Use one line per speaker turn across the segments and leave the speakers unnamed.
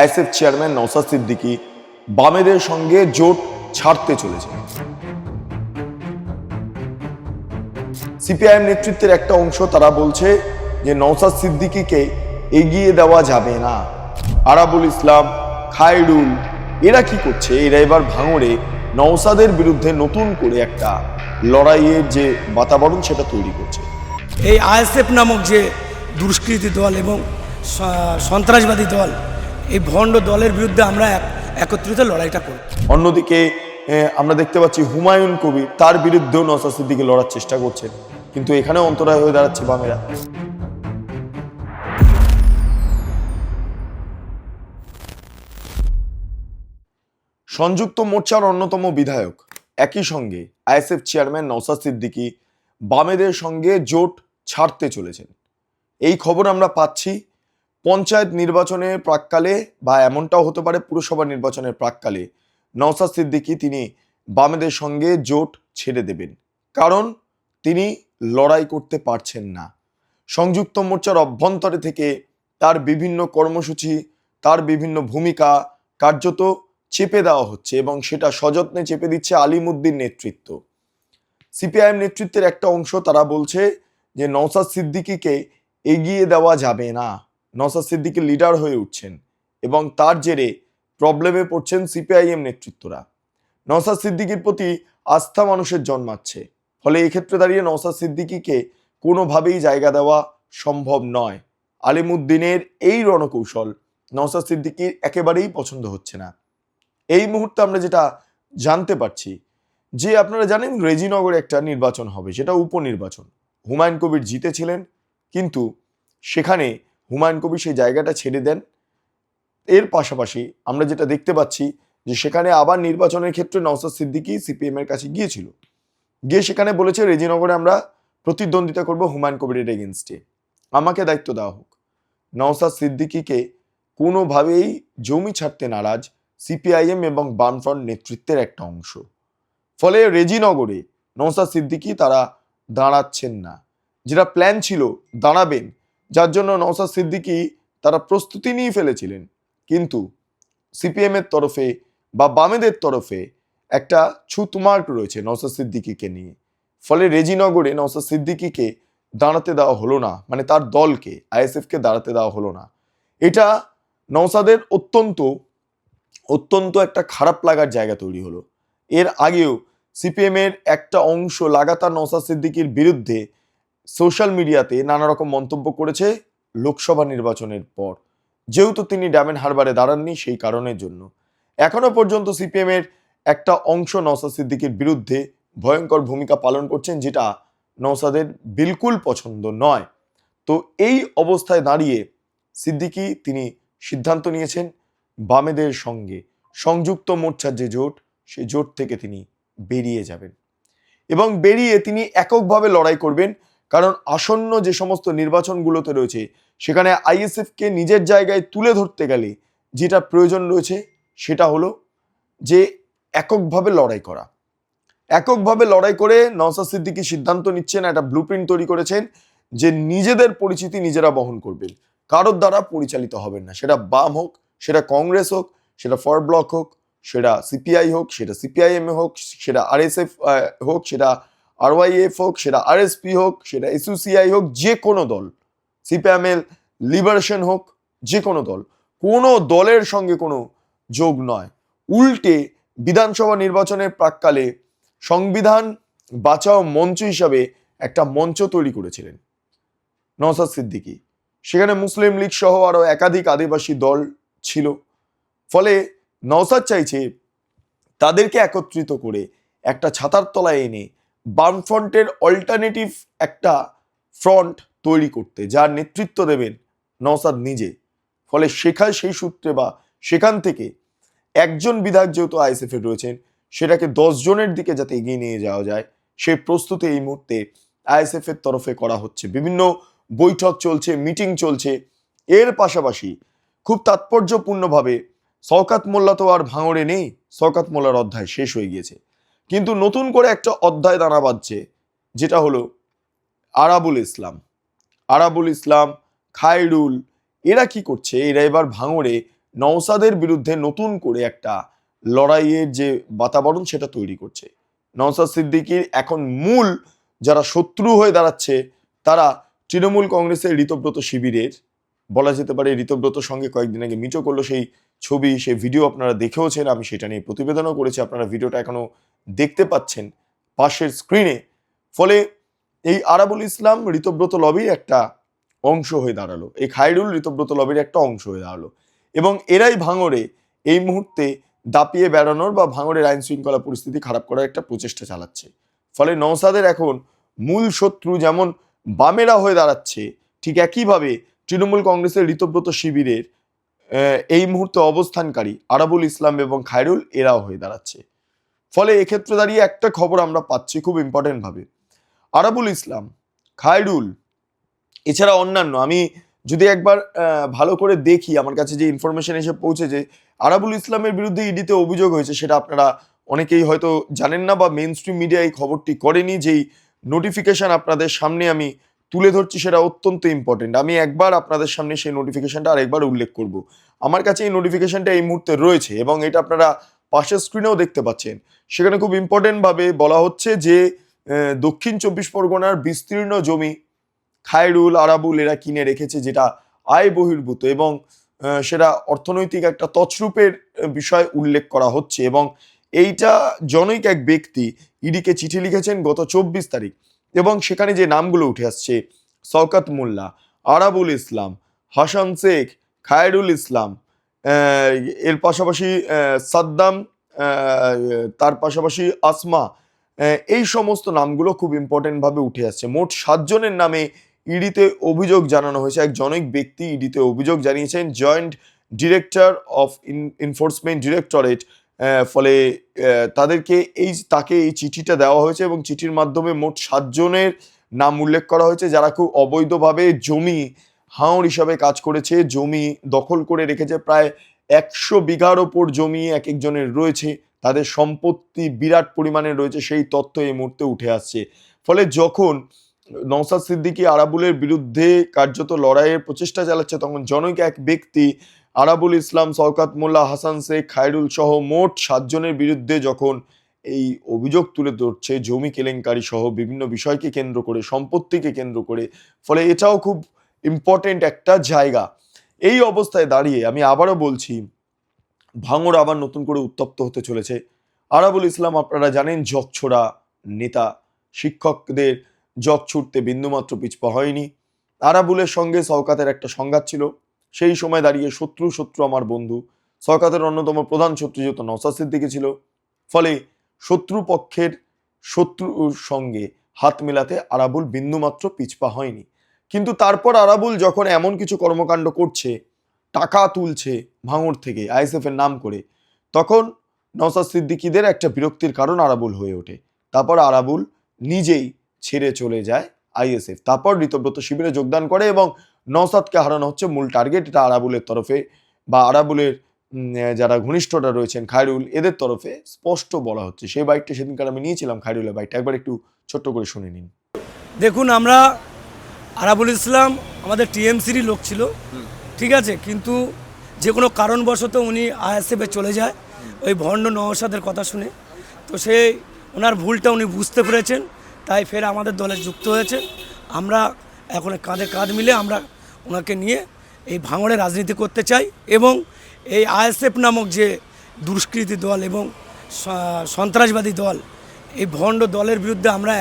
ISF chairman Naushad Siddiqui বামেদের সঙ্গে জোট ছাড়তে চলেছে। সিপিআইএম নেতৃত্বের একটা অংশ তারা বলছে যে নওশাদ সিদ্দিকীকে এগিয়ে দেওয়া যাবে না। আরাবুল ইসলাম, খায়রুল এরা কি করছে? এরা এবার ভাঙড়ে নওশাদের বিরুদ্ধে নতুন করে একটা লড়াইয়ের যে বাতাবরণ সেটা তৈরি করছে।
এই আইএসএফ নামক যে দুষ্কৃতী দল এবং সন্ত্রাসবাদী দল, এই ভণ্ড দলের বিরুদ্ধে আমরা একত্রিত লড়াইটা করি।
অন্যদিকে আমরা দেখতে পাচ্ছি হুমায়ুন কবির, তার বিরুদ্ধেও নওশাদ সিদ্দিকী লড়ার চেষ্টা করছেন, কিন্তু এখানে অন্তরায় হয়ে দাঁড়াচ্ছে বামেরা। সংযুক্ত মোর্চার অন্যতম বিধায়ক, একই সঙ্গে আইএসএফ চেয়ারম্যান নওশাদ সিদ্দিকী বামেদের সঙ্গে জোট ছাড়তে চলেছেন। এই খবর আমরা পাচ্ছি পঞ্চায়েত নির্বাচনের প্রাককালে, বা এমনটাও হতে পারে পুরসভা নির্বাচনের প্রাককালে নওশাদ সিদ্দিকী তিনি বামেদের সঙ্গে জোট ছেড়ে দেবেন, কারণ তিনি লড়াই করতে পারছেন না। সংযুক্ত মোর্চার অভ্যন্তরে থেকে তার বিভিন্ন কর্মসূচি, তার বিভিন্ন ভূমিকা কার্যত চেপে দেওয়া হচ্ছে, এবং সেটা সযত্নে চেপে দিচ্ছে আলিমউদ্দিন নেতৃত্ব। সিপিআইএম নেতৃত্বের একটা অংশ তারা বলছে যে নওশাদ সিদ্দিকীকে এগিয়ে দেওয়া যাবে না। নওশাদ সিদ্দিকী লিডার হয়ে উঠছেন এবং তার জেরে প্রবলেমে পড়ছেন সিপিআইএম নেতৃত্বরা। নওশাদ সিদ্দিকীর প্রতি আস্থা মানুষের জন্মাচ্ছে, ফলে এই ক্ষেত্রে দাঁড়িয়ে নওশাদ সিদ্দিকীকে কোনোভাবেই জায়গা দেওয়া সম্ভব নয়। আলিমউদ্দিনের এই রণকৌশল নওশাদ সিদ্দিকীর একেবারেই পছন্দ হচ্ছে না। এই মুহূর্তে আমরা যেটা জানতে পারছি যে, আপনারা জানেন রেজিনগরে একটা নির্বাচন হবে, সেটা উপনির্বাচন। হুমায়ুন কবির জিতেছিলেন, কিন্তু সেখানে হুমায়ুন কবির সেই জায়গাটা ছেড়ে দেন। এর পাশাপাশি আমরা যেটা দেখতে পাচ্ছি যে সেখানে আবার নির্বাচনের ক্ষেত্রে নওশাদ সিদ্দিকী সিপিএম এর কাছে গিয়েছিল, গিয়ে সেখানে বলেছে রেজিনগরে আমরা প্রতিদ্বন্দ্বিতা করব হুমায়ুন কবিরের এগেনস্টে, আমাকে দায়িত্ব দেওয়া হোক। নওশাদ সিদ্দিকীকে কোনোভাবেই জমি ছাড়তে নারাজ সিপিআইএম এবং বামফ্রন্ট নেতৃত্বের একটা অংশ। ফলে রেজিনগরে নওশাদ সিদ্দিকী তারা দাঁড়াচ্ছেন না। যেটা প্ল্যান ছিল দাঁড়াবেন, যার জন্য নওশাদ সিদ্দিকী তারা প্রস্তুতি নিয়ে ফেলেছিলেন, কিন্তু সিপিএম এর তরফে বা বামেদের তরফে একটা ছুতমার্ক রয়েছে নওশাদ সিদ্দিকীকে নিয়ে। ফলে রেজিনগরে নওশাদ সিদ্দিকীকে দাঁড়াতে দেওয়া হলো না, মানে তার দলকে আইএসএফকে দাঁড়াতে দেওয়া হলো না। এটা নওশাদের অত্যন্ত একটা খারাপ লাগার জায়গা তৈরি হলো। এর আগেও সিপিএম এর একটা অংশ লাগাতার নওশাদ সিদ্দিকীর বিরুদ্ধে সোশ্যাল মিডিয়াতে নানা রকম মন্তব্য করেছে লোকসভা নির্বাচনের পর, যেহেতু তিনি ডায়মন্ড হারবারে দাঁড়াননি সেই কারণের জন্য। এখনো পর্যন্ত সিপিএম এর একটা অংশ নওশাদ সিদ্দিকীর বিরুদ্ধে ভয়ঙ্কর ভূমিকা পালন করছেন, যেটা নওশাদের বিলকুল পছন্দ নয়। তো এই অবস্থায় দাঁড়িয়ে সিদ্দিকী তিনি সিদ্ধান্ত নিয়েছেন বামেদের সঙ্গে সংযুক্ত মোর্চার যে জোট, সেই জোট থেকে তিনি বেরিয়ে যাবেন, এবং বেরিয়ে তিনি এককভাবে লড়াই করবেন। কারণ আসন্ন যে সমস্ত নির্বাচনগুলোতে রয়েছে সেখানে আইএসএফকে নিজের জায়গায় তুলে ধরতে গেলে যেটা প্রয়োজন রয়েছে সেটা হলো যে এককভাবে লড়াই করা। এককভাবে লড়াই করে নওশাদ সিদ্দিকী সিদ্ধান্ত নিচ্ছেন, একটা ব্লুপ্রিন্ট তৈরি করেছেন যে নিজেদের পরিচিতি নিজেরা বহন করবেন, কারোর দ্বারা পরিচালিত হবেন না। সেটা বাম হোক, সেটা কংগ্রেস হোক, সেটা ফরওয়ার্ড ব্লক হোক, সেটা সিপিআই হোক, সেটা সিপিআইএম হোক, সেটা আরএসএফ হোক, সেটা আরওয়াইএফ হোক, সেটা আরএসপি হোক, সেটা এসইউসিআই হোক, যে কোনো দল, সিপিএমএল লিবারেশন হোক, যে কোনো দল, কোনো দলের সঙ্গে কোনো যোগ নয়। উল্টে বিধানসভা নির্বাচনের প্রাককালে সংবিধান বাঁচাও মঞ্চ হিসাবে একটা মঞ্চ তৈরি করেছিলেন নওশাদ সিদ্দিকী। সেখানে মুসলিম লীগ সহ আরো একাধিক আদিবাসী দল ছিল। ফলে নওশাদ চাইছে তাদেরকে একত্রিত করে একটা ছাতার তলায় এনে বামফ্রন্টের অল্টারনেটিভ একটা ফ্রন্ট তৈরি করতে, যার নেতৃত্ব দেবেন নওশাদ নিজে। ফলে সেই সূত্রে বা সেখান থেকে একজন বিধায়ক যেহেতু আইএসএফ এর রয়েছেন, সেটাকে 10 জনের দিকে যাতে এগিয়ে নিয়ে যাওয়া যায় সেই প্রস্তুতি এই মুহূর্তে আইএসএফ এর তরফে করা হচ্ছে। বিভিন্ন বৈঠক চলছে, মিটিং চলছে। এর পাশাপাশি খুব তাৎপর্যপূর্ণভাবে শওকত মোল্লা তো আর ভাঙড়ে নেই, শওকত মোল্লার অধ্যায় শেষ হয়ে গিয়েছে, কিন্তু নতুন করে একটা অধ্যায় দানা বাঁধছে, যেটা হলো আরাবুল ইসলাম, খায়রুল এরা কি করছে? এরা এবার ভাঙড়ে নওশাদের বিরুদ্ধে নতুন করে একটা লড়াইয়ের যে বাতাবরণ সেটা তৈরি করছে। নওশাদ সিদ্দিকীর এখন মূল যারা শত্রু হয়ে দাঁড়াচ্ছে তারা তৃণমূল কংগ্রেসের ঋতব্রত শিবিরের, বলা যেতে পারে ঋতব্রতর সঙ্গে কয়েকদিন আগে মিচো করলো সেই ছবি, সেই ভিডিও আপনারা দেখেওছেন, আমি সেটা নিয়ে প্রতিবেদনও করেছি, আপনারা ভিডিওটা এখনো দেখতে পাচ্ছেন পাশের স্ক্রিনে। ফলে এই আরাবুল ইসলাম ঋতব্রত লবির একটা অংশ হয়ে দাঁড়ালো, এই খায়রুল ঋতব্রত লবির একটা অংশ হয়ে দাঁড়ালো, এবং এরাই ভাঙড়ে এই মুহূর্তে দাপিয়ে বেড়ানোর বা ভাঙড়ের আইন শৃঙ্খলা পরিস্থিতি খারাপ করার একটা প্রচেষ্টা চালাচ্ছে। ফলে নওশাদের এখন মূল শত্রু যেমন বামেরা হয়ে দাঁড়াচ্ছে, ঠিক একইভাবে তৃণমূল কংগ্রেসের ঋতব্রত শিবিরের এই মুহূর্তে অবস্থানকারী আরাবুল ইসলাম এবং খায়রুল এরাও হয়ে দাঁড়াচ্ছে। ফলে এক্ষেত্রে দাঁড়িয়ে একটা খবর আমরা পাচ্ছি খুব ইম্পর্টেন্ট ভাবে, আরাবুল ইসলাম, খায়রুল এছাড়া অন্যান্য, আমি যদি একবার ভালো করে দেখি আমার কাছে যে ইনফরমেশন এসে পৌঁছেছে, আরাবুল ইসলামের বিরুদ্ধে ইডিতে অভিযোগ হয়েছে, সেটা আপনারা অনেকেই হয়তো জানেন না বা মেইন স্ট্রিম মিডিয়া এই খবরটি করেনি। যেই নোটিফিকেশন আপনাদের সামনে আমি তুলে ধরছি সেটা অত্যন্ত ইম্পর্টেন্ট। আমি একবার আপনাদের সামনে সেই নোটিফিকেশনটা আরেকবার উল্লেখ করব। আমার কাছে এই নোটিফিকেশনটা এই মুহূর্তে রয়েছে এবং এটা আপনারা পাশের স্ক্রিনেও দেখতে পাচ্ছেন। সেখানে খুব ইম্পর্টেন্টভাবে বলা হচ্ছে যে দক্ষিণ 24 পরগনার বিস্তীর্ণ জমি খায়রুল, আরাবুল এরা কিনে রেখেছে, যেটা আয় বহির্ভূত এবং সেটা অর্থনৈতিক একটা তছরূপের বিষয় উল্লেখ করা হচ্ছে। এবং এইটা জনৈক এক ব্যক্তি ইডিকে চিঠি লিখেছেন গত 24 তারিখ, এবং সেখানে যে নামগুলো উঠে আসছে, শওকত মোল্লা, আরাবুল ইসলাম, হাসান শেখ, খায়রুল ইসলাম, এর পাশাপাশি সাদ্দাম, তার পাশাপাশি আসমা, এই সমস্ত নামগুলো খুব ইম্পর্টেন্টভাবে উঠে আসছে। মোট 7 জনের নামে ইডিতে অভিযোগ জানানো হয়েছে। এক জনৈক ব্যক্তি ইডিতে অভিযোগ জানিয়েছেন, joint director of enforcement directorate. ফলে তাকে এই চিঠিটা দেওয়া হয়েছে এবং চিঠির মাধ্যমে মোট 7 জনের নাম উল্লেখ করা হয়েছে যারা খুব অবৈধভাবে জমি হাওর হিসাবে কাজ করেছে, জমি দখল করে রেখেছে। প্রায় 100 বিঘার ওপর জমি এক একজনের রয়েছে, তাদের সম্পত্তি বিরাট পরিমাণে রয়েছে, সেই তথ্য এই মুহূর্তে উঠে আসছে। ফলে যখন নওশাদ সিদ্দিকী আরাবুলের বিরুদ্ধে কার্যত লড়াইয়ের প্রচেষ্টা চালাচ্ছে, তখন জনৈক এক ব্যক্তি আরাবুল ইসলাম, শওকত মোল্লা, হাসান শেখ, খায়রুল সহ মোট 7 জনের বিরুদ্ধে যখন এই অভিযোগ তুলে ধরছে জমি কেলেঙ্কারি সহ বিভিন্ন বিষয়কে কেন্দ্র করে, সম্পত্তিকে কেন্দ্র করে, ফলে এটাও খুব ইম্পর্টেন্ট একটা জায়গা। এই অবস্থায় দাঁড়িয়ে আমি আবারও বলছি, ভাঙড় আবার নতুন করে উত্তপ্ত হতে চলেছে। আরাবুল ইসলাম আপনারা জানেন জগছোড়া নেতা, শিক্ষকদের জগ ছুটতে বিন্দুমাত্র পিছপা হয়নি। আরাবুলের সঙ্গে শওকতের একটা সংঘাত ছিল, সেই সময় দাঁড়িয়ে শত্রু আমার বন্ধু, শওকতের অন্যতম প্রধান শত্রু যেহেতু নওশাদ সিদ্দিকী ছিল, ফলে শত্রুপক্ষের শত্রুর সঙ্গে হাত মেলাতে আরাবুল বিন্দুমাত্র পিছপা হয়নি। কিন্তু তারপর আরাবুল যখন এমন কিছু কর্মকাণ্ড করছে, টাকা তুলছে ভাঙড় থেকে আইএসএফ এর নাম করে, তখন নওশাদ সিদ্দিকীদের একটা বিরক্তির কারণ আরাবুল হয়ে ওঠে। তারপর আরাবুল নিজেই ছেড়ে চলে যায় আইএসএফ, তারপর ঋতব্রত শিবিরে যোগদান করে এবং নওশাদকে হারানো হচ্ছে মূল টার্গেট। এটা আরাবুলের তরফে বা আরাবুলের যারা ঘনিষ্ঠরা রয়েছেন খায়রুল, এদের তরফে স্পষ্ট বলা হচ্ছে। সেই বাইকটা সেদিনকার আমি নিয়েছিলাম, খায়রুলের বাইকটা, একবার একটু ছোট্ট করে শুনে নিন।
দেখুন, আমরা আরাবুল ইসলাম আমাদের টিএমসিরই লোক ছিল, ঠিক আছে, কিন্তু যে কোনো কারণবশত উনি আইএসএফে চলে যায় ওই ভণ্ড নওশাদের কথা শুনে। তো সেই ওনার ভুলটা উনি বুঝতে পেরেছেন, তাই ফের আমাদের দলে যুক্ত হয়েছে। আমরা এখন কাঁধে কাঁধ মিলে আমরা ওনাকে নিয়ে এই ভাঙড়ে রাজনীতি করতে চাই এবং এই আইএসএফ নামক যে দুষ্কৃতী দল এবং সন্ত্রাসবাদী দল, এই ভণ্ড দলের বিরুদ্ধে আমরা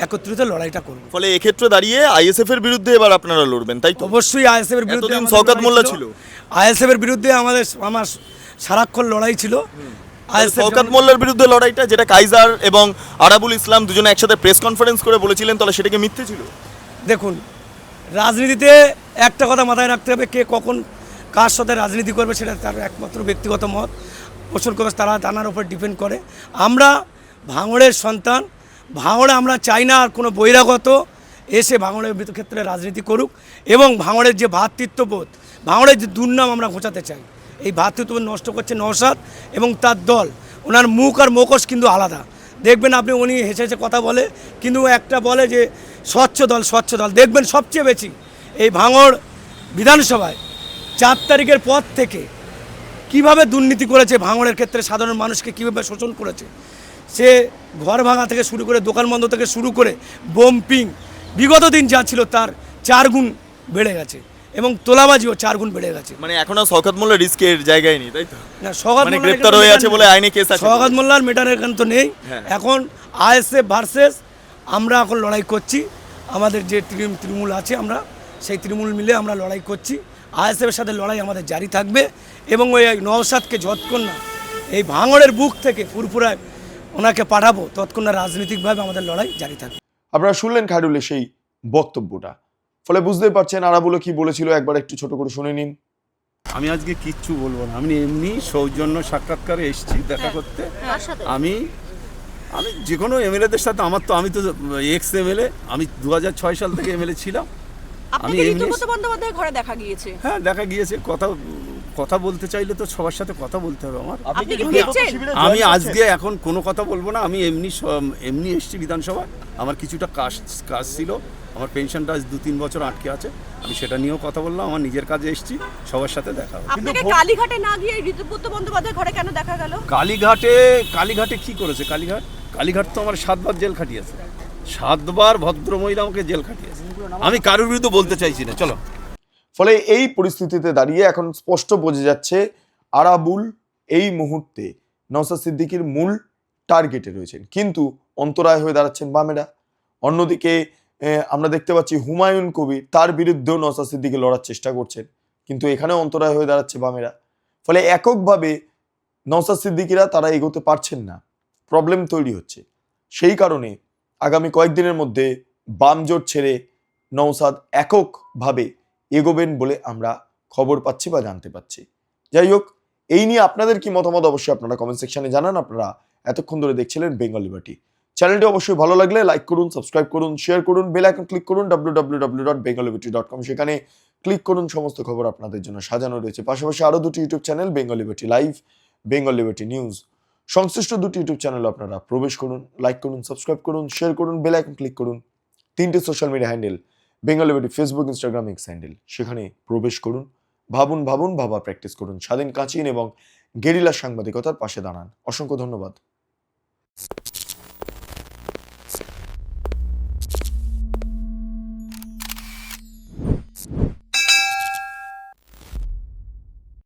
একত্রিত লড়াইটা করব।
ফলে এক্ষেত্রে দাঁড়িয়ে আইএসএফ এর বিরুদ্ধে এবার আপনারা লড়বেন, তাই তো?
অবশ্যই আইএসএফ এর বিরুদ্ধে
শওকত মোল্লা ছিল,
আইএসএফ এর বিরুদ্ধে আমার সারাক্ষণ লড়াই ছিল।
শওকত মোল্লার বিরুদ্ধে লড়াইটা, যেটা কাইজার এবং আরাবুল ইসলাম দুজনে একসাথে প্রেস কনফারেন্স করে বলেছিলেন, তাহলে সেটাকে মিথ্যে ছিল?
দেখুন, রাজনীতিতে একটা কথা মাথায় রাখতে হবে, কে কখন কার সাথে রাজনীতি করবে সেটা তার একমাত্র ব্যক্তিগত মত পোষণ করবে, তারা তার উপর ডিপেন্ড করে। আমরা ভাঙড়ের সন্তান, ভাঙড়ে আমরা চাই না আর কোনো বহিরাগত এসে ভাঙড়ের ক্ষেত্রে রাজনীতি করুক, এবং ভাঙড়ের যে ভ্রাতৃত্ববোধ, ভাঙড়ের যে দুর্নাম আমরা ঘোচাতে চাই, এই ভ্রাতৃত্ববোধ নষ্ট করছে নওশাদ এবং তার দল। ওনার মুখ আর মুখোশ কিন্তু আলাদা, দেখবেন আপনি, উনি হেসে হেসে কথা বলে, কিন্তু একটা বলে যে স্বচ্ছ দল, স্বচ্ছ দল। দেখবেন সবচেয়ে বেশি এই ভাঙড় বিধানসভায় 4 তারিখের পর থেকে কিভাবে দুর্নীতি করেছে, ভাঙড়ের ক্ষেত্রে সাধারণ মানুষকে কীভাবে শোষণ করেছে। সে ঘর ভাঙা থেকে শুরু করে, দোকান বন্ধ থেকে শুরু করে, বোমপিং, বিগত দিন যা ছিল তার 4 গুণ বেড়ে গেছে, এবং তোলাবাজিও 4 গুণ বেড়ে গেছে।
মানে এখনো শওকত মোল্লা রিস্কের জায়গায় নেই, তাই তো?
না, সওগাত
মানে
মোল্লার
গ্রেপ্তার
এখানে
হয়ে
মেটার
আছে
নেই।
বলে আইনি কেস আছে।
সওগাত মোল্লার মেটারের এখানে তো নেই।
হ্যাঁ।
এখন আইএসএফ ভার্সেস আমরা এখন লড়াই করছি। আমাদের যে তৃণমূল আছে, আমরা সেই তৃণমূল মিলে আমরা লড়াই করছি। আইএসএফের সাথে লড়াই আমাদের জারি থাকবে, এবং ওই নওশাদকে যতক্ষণ না এই ভাঙড়ের বুক থেকে ফুরফুরায় ওনাকে পাঠাবো, ততক্ষণ না রাজনৈতিকভাবে আমাদের লড়াই জারি থাকবে।
আপনারা শুনলেন খায়রুলের সেই বক্তব্যটা, ফলে বুঝতেই পারছেন আরাবুলও কি বলেছিল, একবার একটু ছোট করে শুনে নিন।
আমি আজকে কিচ্ছু বলবো না, আমি এমনি সৌজন্য সাক্ষাৎকারে এসেছি দেখা করতে। আমি যে কোনো এমএলএদের সাথে আমি তো এক্স এমএলএ, আমি 2006 সাল থেকে এমএলএ ছিলাম। আমি
আপনাকে
এমনি
ঋতুব্রত বন্দ্যোপাধ্যায়ের ঘরে দেখা গিয়েছে।
হ্যাঁ, দেখা গিয়েছে। কথা বলতে চাইলে তো সবার সাথে কথা বলতে হবে আমার।
আপনি কি দেখছেন?
আমি আজকে এখন কোনো কথা বলবো না। আমি এমনি এসেছি বিধানসভা। আমার কিছুটা কাজ ছিল, আমার পেনশনটা আজ 2-3 বছর আটকে আছে, আমি সেটা নিয়েও কথা বললাম। আমার নিজের কাজে এসেছি, সবার সাথে দেখা হবে।
আপনাকে কালীঘাটে না গিয়ে ঋতুব্রত বন্দ্যোপাধ্যায়ের ঘরে কেন দেখা গেল?
কালীঘাটে কি করেছে? কালীঘাট তো আমার 7 বার জেল খাটিয়েছে, 7 বার ভদ্রমহিলা আমাকে জেল খাটিয়েছে। আমি কারোর বিরুদ্ধে বলতে চাইছি না। চলো।
ফলে এই পরিস্থিতিতে দাঁড়িয়ে এখন স্পষ্ট বোঝা যাচ্ছে আরাবুল এই মুহূর্তে নওশাদ সিদ্দিকীর মূল টার্গেটে রয়েছেন, কিন্তু অন্তরায় হয়ে দাঁড়াচ্ছেন বামেরা। অন্যদিকে আমরা দেখতে পাচ্ছি হুমায়ুন কবির, তার বিরুদ্ধেও নওশাদ সিদ্দিকী লড়ার চেষ্টা করছেন, কিন্তু এখানেও অন্তরায় হয়ে দাঁড়াচ্ছে বামেরা। ফলে এককভাবে নওশাদ সিদ্দিকীরা তারা এগোতে পারছেন না, প্রবলেম তৈরি হচ্ছে। সেই কারণে আগামী কয়েকদিনের মধ্যে বাম জোট ছেড়ে নওশাদ এককভাবে এগোবেন বলে আমরা খবর পাচ্ছি বা জানতে পাচ্ছি। যাই হোক, এই নিয়ে আপনাদের কি মতামত অবশ্যই আপনারা কমেন্ট সেকশনে জানান। আপনারা এতক্ষণ ধরে দেখছিলেন বেঙ্গল লিবার্টি। চ্যানেলটি অবশ্যই ভালো লাগলে লাইক করুন, সাবস্ক্রাইব করুন, শেয়ার করুন, বেল আইকন ক্লিক করুন www.bengalliberty.com, সেখানে ক্লিক করুন। সমস্ত খবর আপনাদের জন্য সাজানো রয়েছে। পাশাপাশি আরও 2টি YouTube channel, Bengal liberty live, Bengal liberty news, সংশ্লিষ্ট 2টি ইউটিউব চ্যানেল আপনারা প্রবেশ করুন, লাইক করুন, সাবস্ক্রাইব করুন, শেয়ার করুন, বেল আইকন ক্লিক করুন। 3টে social media handle, Bengal liberty Facebook, Instagram, x handle, সেখানে প্রবেশ করুন। ভাবা প্র্যাকটিস করুন, স্বাধীন কাঁচিন এবং গেরিলা সাংবাদিকতার পাশে দাঁড়ান। অসংখ্য ধন্যবাদ।